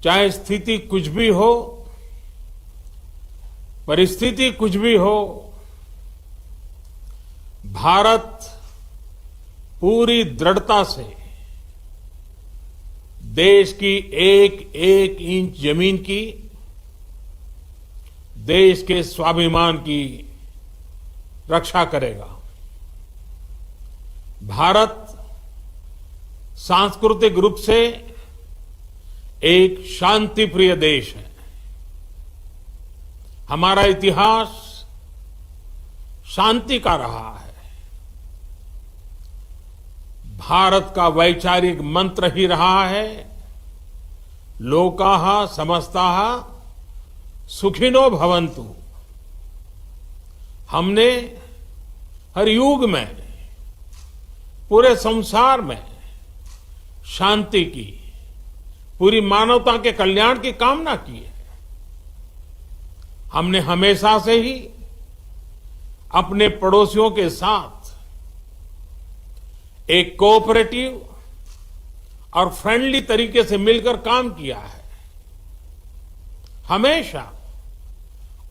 चाहे स्थिति कुछ भी हो, परिस्थिति कुछ भी हो, भारत पूरी दृढ़ता से देश की एक एक इंच जमीन की, देश के स्वाभिमान की रक्षा करेगा। भारत सांस्कृतिक रूप से एक शांति प्रिय देश है। हमारा इतिहास शांति का रहा है। भारत का वैचारिक मंत्र ही रहा है, लोकाः समस्ताः सुखिनो भवन्तु। हमने हर युग में, पूरे संसार में शांति की, पूरी मानवता के कल्याण की कामना की है। हमने हमेशा से ही अपने पड़ोसियों के साथ एक कोऑपरेटिव और फ्रेंडली तरीके से मिलकर काम किया है। हमेशा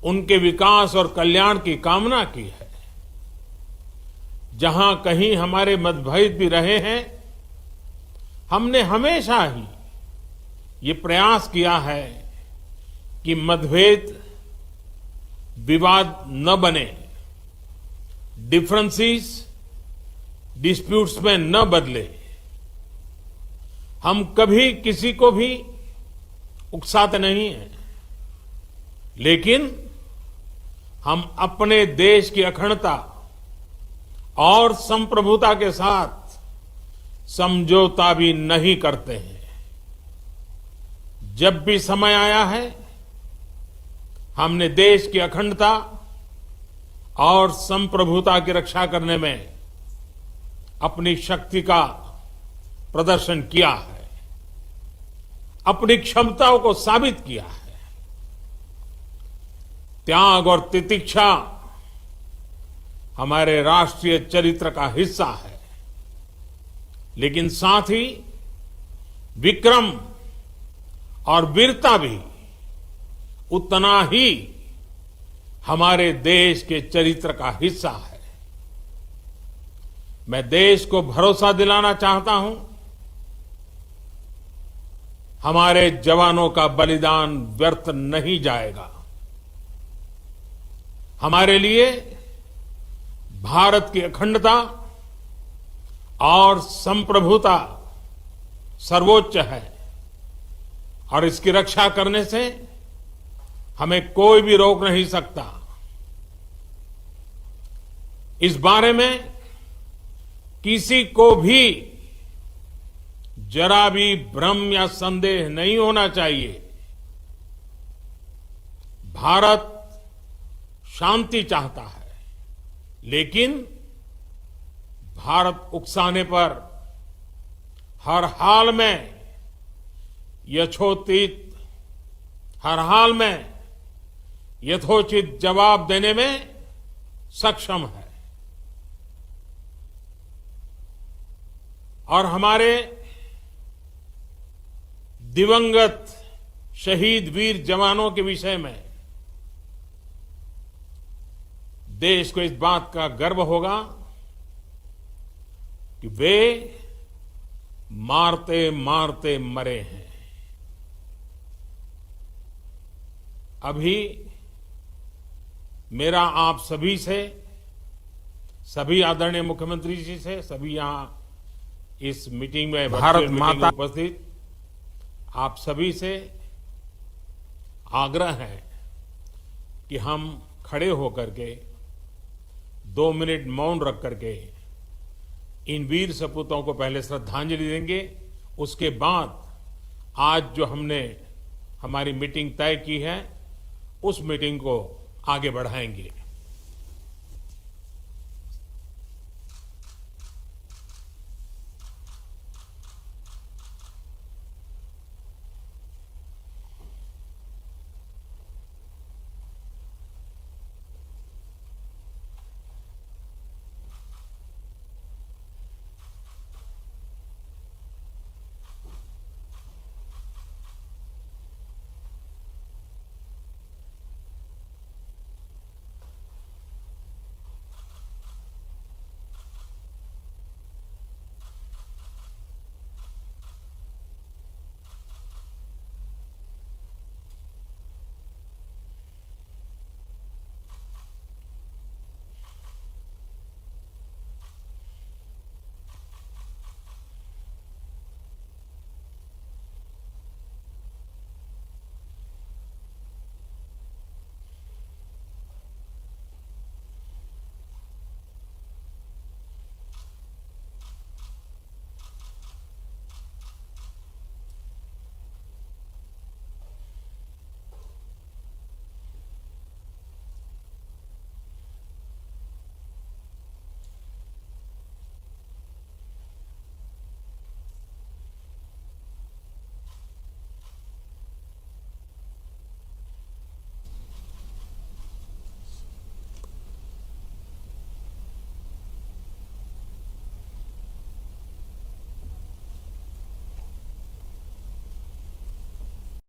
उनके विकास और कल्याण की कामना की है। जहां कहीं हमारे मतभेद भी रहे हैं, हमने हमेशा ही ये प्रयास किया है कि मतभेद विवाद न बने, डिफरेंसेस डिस्प्यूट्स में न बदले। हम कभी किसी को भी उकसाते नहीं हैं, लेकिन हम अपने देश की अखंडता और संप्रभुता के साथ समझौता भी नहीं करते हैं। जब भी समय आया है, हमने देश की अखंडता और संप्रभुता की रक्षा करने में अपनी शक्ति का प्रदर्शन किया है, अपनी क्षमताओं को साबित किया है। त्याग और तितिक्षा हमारे राष्ट्रीय चरित्र का हिस्सा है, लेकिन साथ ही विक्रम और वीरता भी उतना ही हमारे देश के चरित्र का हिस्सा है। मैं देश को भरोसा दिलाना चाहता हूं, हमारे जवानों का बलिदान व्यर्थ नहीं जाएगा। हमारे लिए भारत की अखंडता और संप्रभुता सर्वोच्च है, और इसकी रक्षा करने से हमें कोई भी रोक नहीं सकता। इस बारे में किसी को भी जरा भी भ्रम या संदेह नहीं होना चाहिए। भारत शांति चाहता है, लेकिन भारत उकसाने पर हर हाल में हर हाल में यथोचित जवाब देने में सक्षम है। और हमारे दिवंगत शहीद वीर जवानों के विषय में देश को इस बात का गर्व होगा कि वे मारते मारते मरे हैं। अभी मेरा आप सभी से, सभी आदरणीय मुख्यमंत्री जी से, सभी यहां इस मीटिंग में भारत माता उपस्थित आप सभी से आग्रह है कि हम खड़े होकर के 2 मिनट मौन रख करके इन वीर सपूतों को पहले श्रद्धांजलि देंगे। उसके बाद आज जो हमने हमारी मीटिंग तय की है, उस मीटिंग को आगे बढ़ाएंगे।